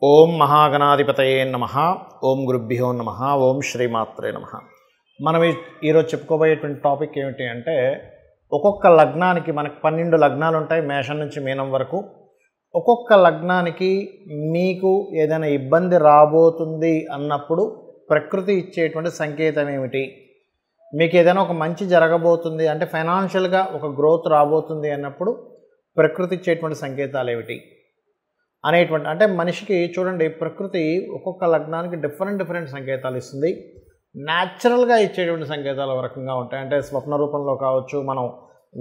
ఓం మహాగణాధిపతయే నమః. ఓం గురుభ్యో నమః. ఓం శ్రీమాత్రే నమః. మనం ఈరోజు చెప్పుకోబోయేటువంటి టాపిక్ ఏమిటి అంటే, ఒక్కొక్క లగ్నానికి మనకు 12 లగ్నాలు ఉంటాయి, మేషం నుంచి మీనం వరకు. ఒక్కొక్క లగ్నానికి మీకు ఏదైనా ఇబ్బంది రాబోతుంది అన్నప్పుడు ప్రకృతి ఇచ్చేటువంటి సంకేతం ఏమిటి, మీకు ఏదైనా ఒక మంచి జరగబోతుంది అంటే ఫైనాన్షియల్గా ఒక గ్రోత్ రాబోతుంది అన్నప్పుడు ప్రకృతి ఇచ్చేటువంటి సంకేతాలు ఏమిటి అనేటువంటి, అంటే మనిషికి చూడండి, ప్రకృతి ఒక్కొక్క లగ్నానికి డిఫరెంట్ సంకేతాలు ఇస్తుంది. న్యాచురల్గా ఇచ్చేటువంటి సంకేతాలు ఒక రకంగా ఉంటాయి. అంటే స్వప్న రూపంలో కావచ్చు, మనం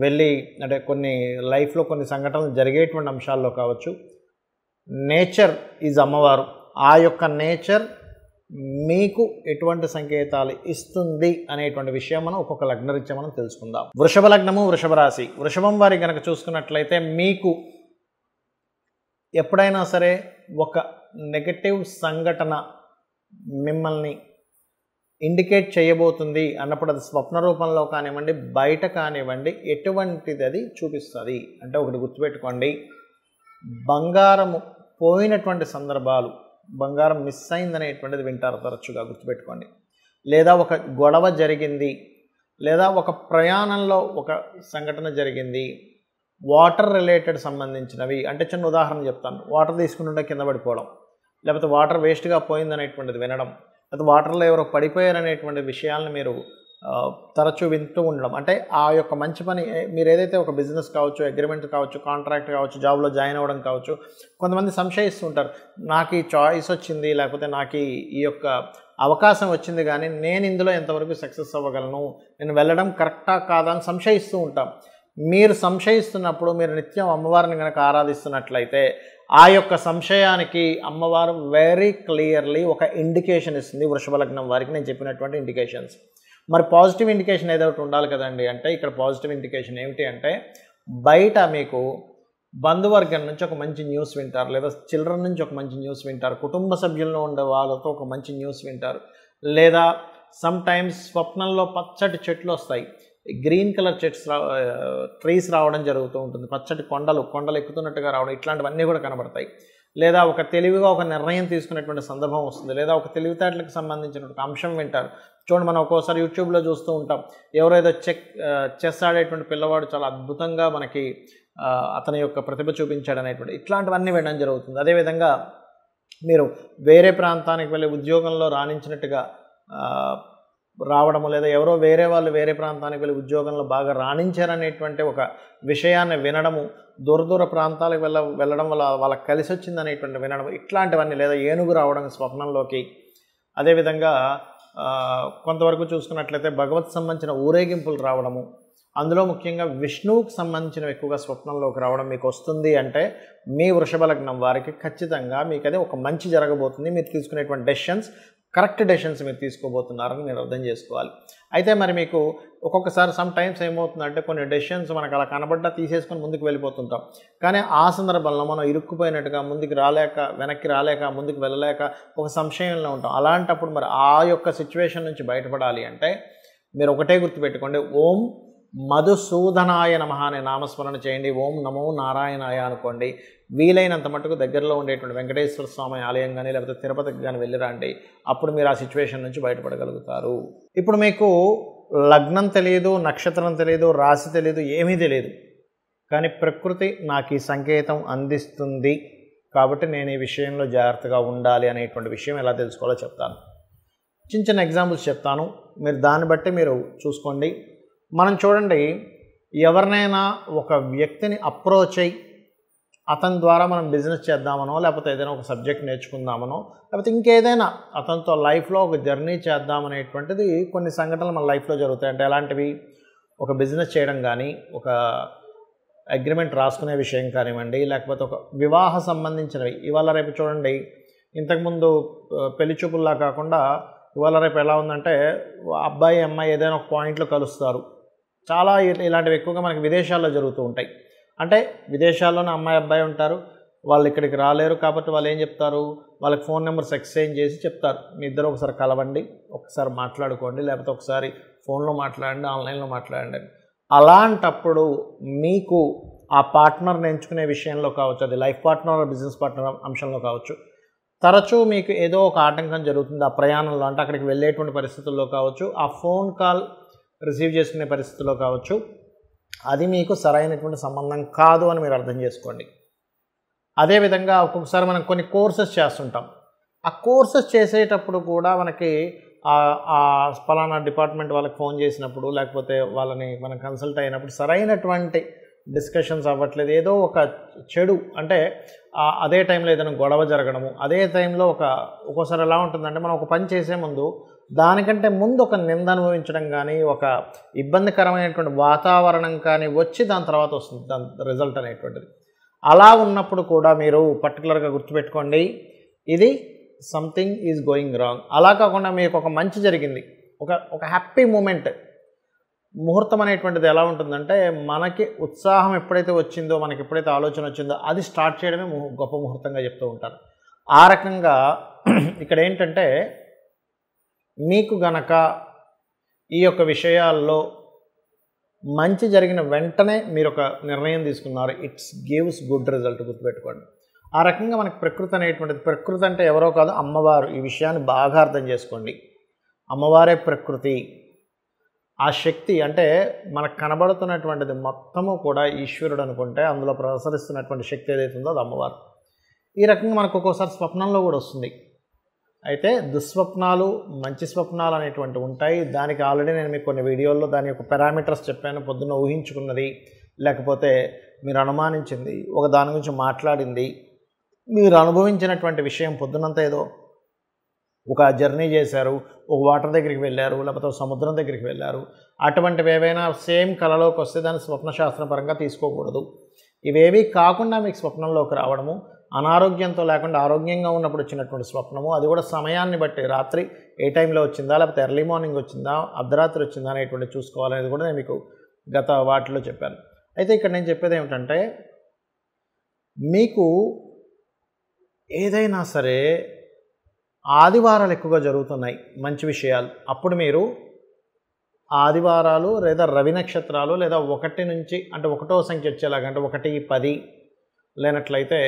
వెళ్ళి అంటే కొన్ని లైఫ్లో కొన్ని సంఘటనలు జరిగేటువంటి అంశాల్లో కావచ్చు. నేచర్ ఈజ్ అమ్మవారు. ఆ యొక్క నేచర్ మీకు ఎటువంటి సంకేతాలు ఇస్తుంది అనేటువంటి విషయం మనం ఒక్కొక్క లగ్నరీత్యా మనం తెలుసుకుందాం. వృషభ లగ్నము, వృషభ రాశి. వృషభం వారి కనుక చూసుకున్నట్లయితే, మీకు ఎప్పుడైనా సరే ఒక నెగటివ్ సంఘటన మిమ్మల్ని ఇండికేట్ చేయబోతుంది అన్నప్పుడు, అది స్వప్న రూపంలో కానివ్వండి, బయట కానివ్వండి, ఎటువంటిది అది చూపిస్తుంది అంటే, ఒకటి గుర్తుపెట్టుకోండి, బంగారము పోయినటువంటి సందర్భాలు, బంగారం మిస్ అయిందనేటువంటిది వింటారు తరచుగా, గుర్తుపెట్టుకోండి. లేదా ఒక గొడవ జరిగింది, లేదా ఒక ప్రయాణంలో ఒక సంఘటన జరిగింది, వాటర్ రిలేటెడ్ సంబంధించినవి. అంటే చిన్న ఉదాహరణ చెప్తాను. వాటర్ తీసుకుంటుంటే కింద పడిపోవడం, లేకపోతే వాటర్ వేస్ట్గా పోయిందనేటువంటిది వినడం, లేకపోతే వాటర్లో ఎవరో పడిపోయారనేటువంటి విషయాలను మీరు తరచూ వింటూ ఉండడం. అంటే ఆ యొక్క మంచి పని, మీరు ఏదైతే ఒక బిజినెస్ కావచ్చు, అగ్రిమెంట్ కావచ్చు, కాంట్రాక్ట్ కావచ్చు, జాబ్లో జాయిన్ అవ్వడం కావచ్చు, కొంతమంది సంశయిస్తూ ఉంటారు, నాకు ఈ చాయిస్ వచ్చింది, లేకపోతే నాకు ఈ యొక్క అవకాశం వచ్చింది, కానీ నేను ఇందులో ఎంతవరకు సక్సెస్ అవ్వగలను, నేను వెళ్ళడం కరెక్టా కాదా అని సంశయిస్తూ ఉంటాం. మీరు సంశయిస్తున్నప్పుడు మీరు నిత్యం అమ్మవారిని కనుక ఆరాధిస్తున్నట్లయితే, ఆ యొక్క సంశయానికి అమ్మవారు వెరీ క్లియర్లీ ఒక ఇండికేషన్ ఇస్తుంది. వృషభ లగ్నం వారికి నేను చెప్పినటువంటి ఇండికేషన్స్. మరి పాజిటివ్ ఇండికేషన్ ఏదో ఒకటి ఉండాలి కదండి. అంటే ఇక్కడ పాజిటివ్ ఇండికేషన్ ఏమిటి అంటే, బయట మీకు బంధువర్గం నుంచి ఒక మంచి న్యూస్ వింటారు, లేదా చిల్డ్రన్ నుంచి ఒక మంచి న్యూస్ వింటారు, కుటుంబ సభ్యుల్లో ఉండే వాళ్ళతో ఒక మంచి న్యూస్ వింటారు, లేదా సమ్ టైమ్స్ స్వప్నంలో పచ్చటి చెట్లు వస్తాయి, గ్రీన్ కలర్ ట్రీస్ రావడం జరుగుతూ ఉంటుంది, పచ్చటి కొండలు ఎక్కుతున్నట్టుగా రావడం, ఇట్లాంటివన్నీ కూడా కనబడతాయి. లేదా ఒక తెలివిగా ఒక నిర్ణయం తీసుకునేటువంటి సందర్భం వస్తుంది, లేదా ఒక తెలివితేటలకు సంబంధించినటువంటి అంశం వింటారు. చూడండి, మనం ఒక్కోసారి యూట్యూబ్లో చూస్తూ ఉంటాం, ఎవరైతే చెస్ ఆడేటువంటి పిల్లవాడు చాలా అద్భుతంగా మనకి అతని యొక్క ప్రతిభ చూపించాడు అనేటువంటి, ఇట్లాంటివన్నీ వినడం జరుగుతుంది. అదేవిధంగా మీరు వేరే ప్రాంతానికి వెళ్ళి ఉద్యోగంలో రాణించినట్టుగా రావడము, లేదా ఎవరో వేరే వాళ్ళు వేరే ప్రాంతానికి వెళ్ళి ఉద్యోగంలో బాగా రాణించారనేటువంటి ఒక విషయాన్ని వినడము, దూర ప్రాంతాలకు వెళ్ళడం వల్ల వాళ్ళకి కలిసి వచ్చిందనేటువంటి వినడం, ఇట్లాంటివన్నీ, లేదా ఏనుగు రావడం స్వప్నంలోకి. అదేవిధంగా కొంతవరకు చూసుకున్నట్లయితే భగవత్ సంబంధించిన ఊరేగింపులు రావడము, అందులో ముఖ్యంగా విష్ణువుకి సంబంధించినవి ఎక్కువగా స్వప్నంలోకి రావడం మీకు వస్తుంది అంటే, మీ వృషభ లగ్నం వారికి ఖచ్చితంగా మీకు అది ఒక మంచి జరగబోతుంది. మీరు తీసుకునేటువంటి డెసిషన్స్ కరెక్ట్ డెసిషన్స్ మీరు తీసుకోబోతున్నారని మీరు అర్థం చేసుకోవాలి. అయితే మరి మీకు ఒక్కొక్కసారి సమ్ టైమ్స్ ఏమవుతుందంటే, కొన్ని డెసిషన్స్ మనకు అలా కనబడ్డా తీసేసుకొని ముందుకు వెళ్ళిపోతుంటాం, కానీ ఆ సందర్భంలో మనం ఇరుక్కుపోయినట్టుగా ముందుకు రాలేక, వెనక్కి రాలేక, ముందుకు వెళ్ళలేక ఒక సంశయంలో ఉంటాం. అలాంటప్పుడు మరి ఆ యొక్క సిచ్యువేషన్ నుంచి బయటపడాలి అంటే మీరు ఒకటే గుర్తుపెట్టుకోండి, ఓం మధుసూదనాయ నమః అనే నామస్మరణ చేయండి, ఓం నమో నారాయణాయ అనుకోండి. వీలైనంత మటుకు దగ్గరలో ఉండేటువంటి వెంకటేశ్వర స్వామి ఆలయం కానీ, లేకపోతే తిరుపతికి కానీ వెళ్ళిరండి. అప్పుడు మీరు ఆ సిచ్యువేషన్ నుంచి బయటపడగలుగుతారు. ఇప్పుడు మీకు లగ్నం తెలియదు, నక్షత్రం తెలియదు, రాశి తెలియదు, ఏమీ తెలియదు, కానీ ప్రకృతి నాకు ఈ సంకేతం అందిస్తుంది కాబట్టి నేను ఈ విషయంలో జాగ్రత్తగా ఉండాలి అనేటువంటి విషయం ఎలా తెలుసుకోవాలో చెప్తాను. చిన్న ఎగ్జాంపుల్స్ చెప్తాను, మీరు దాన్ని బట్టి మీరు చూసుకోండి. మనం చూడండి, ఎవరినైనా ఒక వ్యక్తిని అప్రోచ్ అయ్యి అతని ద్వారా మనం బిజినెస్ చేద్దామనో, లేకపోతే ఏదైనా ఒక సబ్జెక్ట్ నేర్చుకుందామనో, లేకపోతే ఇంకేదైనా అతనితో లైఫ్లో ఒక జర్నీ చేద్దామనేటువంటిది కొన్ని సంఘటనలు మన లైఫ్లో జరుగుతాయి. అంటే ఎలాంటివి, ఒక బిజినెస్ చేయడం కానీ, ఒక అగ్రిమెంట్ రాసుకునే విషయం కానివ్వండి, లేకపోతే ఒక వివాహ సంబంధించినవి. ఇవాళ రేపు చూడండి, ఇంతకుముందు పెళ్లి చూపుల్లా కాకుండా ఇవాళ రేపు ఎలా ఉందంటే, అబ్బాయి అమ్మాయి ఏదైనా ఒక పాయింట్లో కలుస్తారు. చాలా ఇలాంటివి ఎక్కువగా మనకి విదేశాల్లో జరుగుతూ ఉంటాయి. అంటే విదేశాల్లోనే అమ్మాయి అబ్బాయి ఉంటారు, వాళ్ళు ఇక్కడికి రాలేరు కాబట్టి వాళ్ళు ఏం చెప్తారు, వాళ్ళకి ఫోన్ నెంబర్స్ ఎక్స్చేంజ్ చేసి చెప్తారు, మీ ఇద్దరు ఒకసారి కలవండి, ఒకసారి మాట్లాడుకోండి, లేకపోతే ఒకసారి ఫోన్లో మాట్లాడండి, ఆన్లైన్లో మాట్లాడండి. అలాంటప్పుడు మీకు ఆ పార్ట్నర్ని ఎంచుకునే విషయంలో కావచ్చు, అది లైఫ్ పార్ట్నర్, బిజినెస్ పార్ట్నర్ అంశంలో కావచ్చు, తరచూ మీకు ఏదో ఒక ఆటంకం జరుగుతుంది ఆ ప్రయాణంలో, అంటే అక్కడికి వెళ్ళేటువంటి పరిస్థితుల్లో కావచ్చు, ఆ ఫోన్ కాల్ రిసీవ్ చేసుకునే పరిస్థితుల్లో కావచ్చు, అది మీకు సరైనటువంటి సంబంధం కాదు అని మీరు అర్థం చేసుకోండి. అదేవిధంగా ఒక్కొక్కసారి మనం కొన్ని కోర్సెస్ చేస్తుంటాం. ఆ కోర్సెస్ చేసేటప్పుడు కూడా మనకి పలానా డిపార్ట్మెంట్ వాళ్ళకి ఫోన్ చేసినప్పుడు, లేకపోతే వాళ్ళని మనం కన్సల్ట్ అయినప్పుడు సరైనటువంటి డిస్కషన్స్ అవ్వట్లేదు. ఏదో ఒక చెడు, అంటే అదే టైంలో ఏదైనా గొడవ జరగడము, అదే టైంలో ఒక్కోసారి ఎలా ఉంటుందంటే మనం ఒక పని చేసే ముందు దానికంటే ముందు ఒక నింద అనుభవించడం కానీ, ఒక ఇబ్బందికరమైనటువంటి వాతావరణం కానీ వచ్చి దాని తర్వాత వస్తుంది దాని రిజల్ట్ అనేటువంటిది. అలా ఉన్నప్పుడు కూడా మీరు పర్టికులర్గా గుర్తుపెట్టుకోండి, ఇది సంథింగ్ ఈజ్ గోయింగ్ రాంగ్. అలా కాకుండా మీకు ఒక మంచి జరిగింది, ఒక హ్యాపీ మూమెంట్, ముహూర్తం అనేటువంటిది ఎలా ఉంటుందంటే మనకి ఉత్సాహం ఎప్పుడైతే వచ్చిందో, మనకి ఎప్పుడైతే ఆలోచన వచ్చిందో అది స్టార్ట్ చేయడమే గొప్ప ముహూర్తంగా చెప్తూ ఉంటారు. ఆ రకంగా ఇక్కడ ఏంటంటే మీకు గనక ఈ యొక్క విషయాల్లో మంచి జరిగిన వెంటనే మీరు ఒక నిర్ణయం తీసుకున్నారు, ఇట్స్ గివ్స్ గుడ్ రిజల్ట్. గుర్తుపెట్టుకోండి. ఆ రకంగా మనకి ప్రకృతి అనేటువంటిది, ప్రకృతి అంటే ఎవరో కాదు, అమ్మవారు. ఈ విషయాన్ని బాగా అర్థం చేసుకోండి. అమ్మవారే ప్రకృతి. ఆ శక్తి అంటే మనకు కనబడుతున్నటువంటిది మొత్తము కూడా ఈశ్వరుడు అనుకుంటే అందులో ప్రసరిస్తున్నటువంటి శక్తి ఏదైతే ఉందో అది అమ్మవారు. ఈ రకంగా మనకు ఒక్కోసారి స్వప్నంలో కూడా వస్తుంది. అయితే దుస్వప్నాలు, మంచి స్వప్నాలు అనేటువంటివి ఉంటాయి. దానికి ఆల్రెడీ నేను మీకు కొన్ని వీడియోల్లో దాని యొక్క పారామీటర్స్ చెప్పాను. పొద్దున్న ఊహించుకున్నది, లేకపోతే మీరు అనుమానించింది, ఒక దాని గురించి మాట్లాడింది, మీరు అనుభవించినటువంటి విషయం, పొద్దునంతా ఏదో ఒక జర్నీ చేశారు, ఒక వాటర్ దగ్గరికి వెళ్ళారు, లేకపోతే సముద్రం దగ్గరికి వెళ్ళారు, అటువంటివి ఏవైనా సేమ్ కళలోకి వస్తే దాన్ని స్వప్నశాస్త్రపరంగా తీసుకోకూడదు. ఇవేవి కాకుండా మీకు స్వప్నంలోకి రావడము, అనారోగ్యంతో లేకుండా ఆరోగ్యంగా ఉన్నప్పుడు వచ్చినటువంటి స్వప్నము, అది కూడా సమయాన్ని బట్టి, రాత్రి ఏ టైంలో వచ్చిందా, లేకపోతే ఎర్లీ మార్నింగ్ వచ్చిందా, అర్ధరాత్రి వచ్చిందా అనేటువంటి చూసుకోవాలనేది కూడా నేను మీకు గత వాటిలో చెప్పాను. అయితే ఇక్కడ నేను చెప్పేది ఏమిటంటే, మీకు ఏదైనా సరే ఆదివారాలు ఎక్కువగా జరుగుతున్నాయి మంచి విషయాలు, అప్పుడు మీరు ఆదివారాలు లేదా రవి నక్షత్రాలు లేదా 1 నుంచి, అంటే 1వ సంఖ్య వచ్చేలాగా, అంటే 1, 10 లేనట్లయితే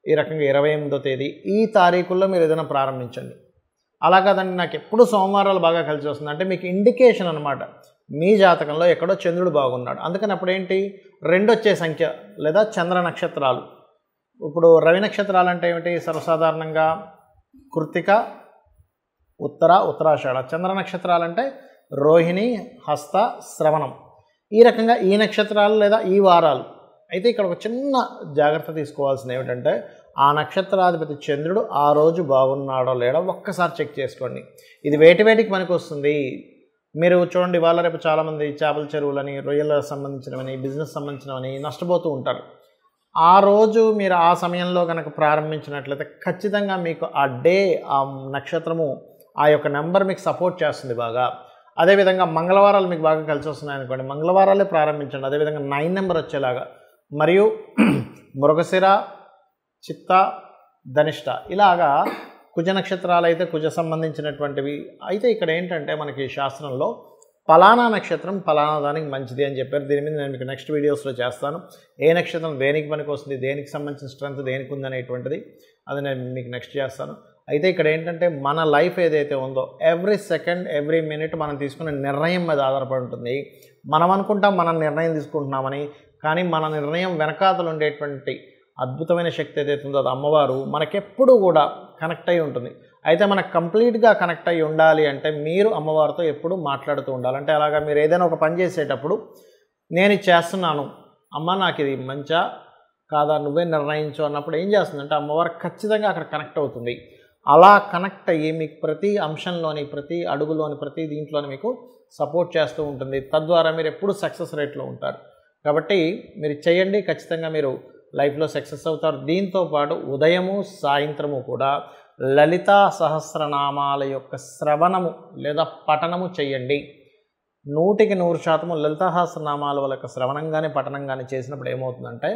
ఈ రకంగా 28వ తేదీ ఈ తారీఖుల్లో మీరు ఏదైనా ప్రారంభించండి. అలా కాదండి నాకు ఎప్పుడు సోమవారాలు బాగా కలిసి వస్తుంది అంటే మీకు ఇండికేషన్ అనమాట, మీ జాతకంలో ఎక్కడో చంద్రుడు బాగున్నాడు. అందుకని అప్పుడు ఏంటి, 2 వచ్చే సంఖ్య లేదా చంద్ర నక్షత్రాలు. ఇప్పుడు రవి నక్షత్రాలు అంటే ఏమిటి, సర్వసాధారణంగా కృత్తిక, ఉత్తరాషాఢ. చంద్ర నక్షత్రాలు అంటే రోహిణి, హస్త, శ్రవణం. ఈ రకంగా ఈ నక్షత్రాలు లేదా ఈ వారాలు. అయితే ఇక్కడ ఒక చిన్న జాగ్రత్త తీసుకోవాల్సింది ఏమిటంటే, ఆ నక్షత్రాధిపతి చంద్రుడు ఆ రోజు బాగున్నాడో లేడో ఒక్కసారి చెక్ చేసుకోండి. ఇది వేటికి పనికి వస్తుంది. మీరు చూడండి, ఇవాళ రేపు చాలామంది చేపల చెరువులని, రొయ్యలకు సంబంధించినవని, బిజినెస్ సంబంధించినవని నష్టపోతూ ఉంటారు. ఆ రోజు మీరు ఆ సమయంలో కనుక ప్రారంభించినట్లయితే ఖచ్చితంగా మీకు ఆ డే, ఆ నక్షత్రము, ఆ యొక్క నెంబర్ మీకు సపోర్ట్ చేస్తుంది బాగా. అదేవిధంగా మంగళవారాలు మీకు బాగా కలిసి వస్తున్నాయి అనుకోండి, మంగళవారాలే ప్రారంభించండి. అదేవిధంగా 9 నెంబర్ వచ్చేలాగా, మరియు మృగశిర, చిత్త, ధనిష్ట, ఇలాగా కుజ నక్షత్రాలు అయితే కుజ సంబంధించినటువంటివి. అయితే ఇక్కడ ఏంటంటే మనకి శాస్త్రంలో పలానా నక్షత్రం పలానా దానికి మంచిది అని చెప్పారు. దీని మీద నేను మీకు నెక్స్ట్ వీడియోస్లో చేస్తాను. ఏ నక్షత్రం దేనికి పనికి వస్తుంది, దేనికి సంబంధించిన స్ట్రెంత్ దేనికి ఉందనేటువంటిది అది నేను మీకు నెక్స్ట్ చేస్తాను. అయితే ఇక్కడ ఏంటంటే మన లైఫ్ ఏదైతే ఉందో ఎవ్రీ సెకండ్, ఎవ్రీ మినిట్ మనం తీసుకునే నిర్ణయం మీద ఆధారపడి ఉంటుంది. మనం అనుకుంటాం మనం నిర్ణయం తీసుకుంటున్నామని, కానీ మన నిర్ణయం వెనకాతలు ఉండేటువంటి అద్భుతమైన శక్తి ఏదైతే ఉందో అది అమ్మవారు మనకెప్పుడు కూడా కనెక్ట్ అయి ఉంటుంది. అయితే మనకు కంప్లీట్గా కనెక్ట్ అయ్యి ఉండాలి అంటే మీరు అమ్మవారితో ఎప్పుడు మాట్లాడుతూ ఉండాలి. అంటే అలాగా మీరు ఏదైనా ఒక పని చేసేటప్పుడు నేను ఇది చేస్తున్నాను అమ్మ, నాకు ఇది మంచా కాదా నువ్వే నిర్ణయించు అన్నప్పుడు ఏం చేస్తుందంటే అమ్మవారు ఖచ్చితంగా అక్కడ కనెక్ట్ అవుతుంది. అలా కనెక్ట్ అయ్యి మీకు ప్రతి అంశంలోని, ప్రతి అడుగులోని, ప్రతి దీంట్లోని మీకు సపోర్ట్ చేస్తూ ఉంటుంది. తద్వారా మీరు ఎప్పుడు సక్సెస్ రేట్లో ఉంటారు. కాబట్టి మీరు చేయండి, ఖచ్చితంగా మీరు లైఫ్లో సక్సెస్ అవుతారు. దీంతో పాటు ఉదయము సాయంత్రము కూడా లలితా సహస్రనామాల యొక్క శ్రవణము లేదా పఠనము చేయండి. 100% లలితా సహస్రనామాల వాళ్ళ యొక్క శ్రవణం కానీ పఠనం కానీ చేసినప్పుడు ఏమవుతుందంటే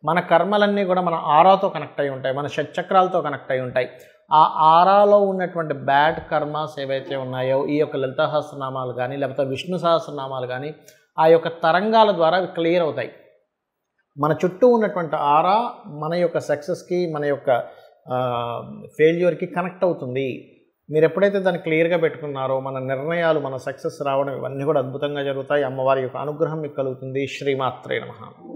మన కర్మలన్నీ కూడా మన ఆరాతో కనెక్ట్ అయి ఉంటాయి, మన షట్చక్రాలతో కనెక్ట్ అయి ఉంటాయి. ఆ ఆరాలో ఉన్నటువంటి బ్యాడ్ కర్మాస్ ఏవైతే ఉన్నాయో ఈ యొక్క లలితా సహస్రనామాలు కానీ లేకపోతే విష్ణు సహస్రనామాలు కానీ ఆ యొక్క తరంగాల ద్వారా అవి క్లియర్ అవుతాయి. మన చుట్టూ ఉన్నటువంటి ఆరా మన యొక్క సక్సెస్కి, మన యొక్క ఫెయిల్యూర్కి కనెక్ట్ అవుతుంది. మీరు ఎప్పుడైతే దాన్ని క్లియర్గా పెట్టుకున్నారో మన నిర్ణయాలు, మన సక్సెస్ రావడం ఇవన్నీ కూడా అద్భుతంగా జరుగుతాయి. అమ్మవారి యొక్క అనుగ్రహం మీకు కలుగుతుంది. శ్రీమాత్రే నమః.